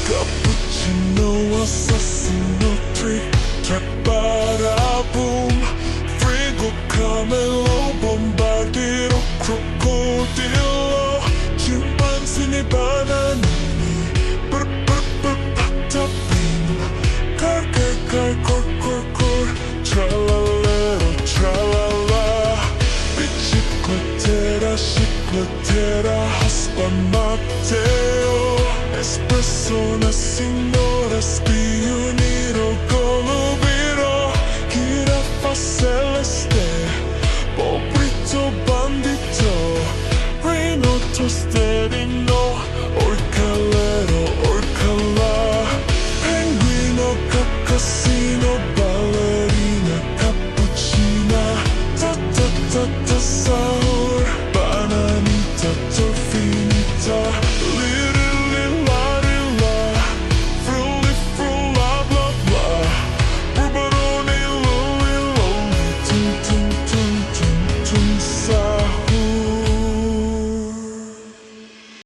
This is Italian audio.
Cappuccino assassino, trick track bada-boom, frigo camelo, bombardiro, crocodilo, scimpanzini, bananini, patapim, cor, tralalero, tralala, bicicletera, cicletera, husband Matteo, espresso una signora, spioniro, golubiro, jirafa celeste, pobrito bandito, Reno tosterino, orcalero, orcala, penguino, cacassino, ballerina, cappuccina, ta sahur, bananita, torfinita, Sahur.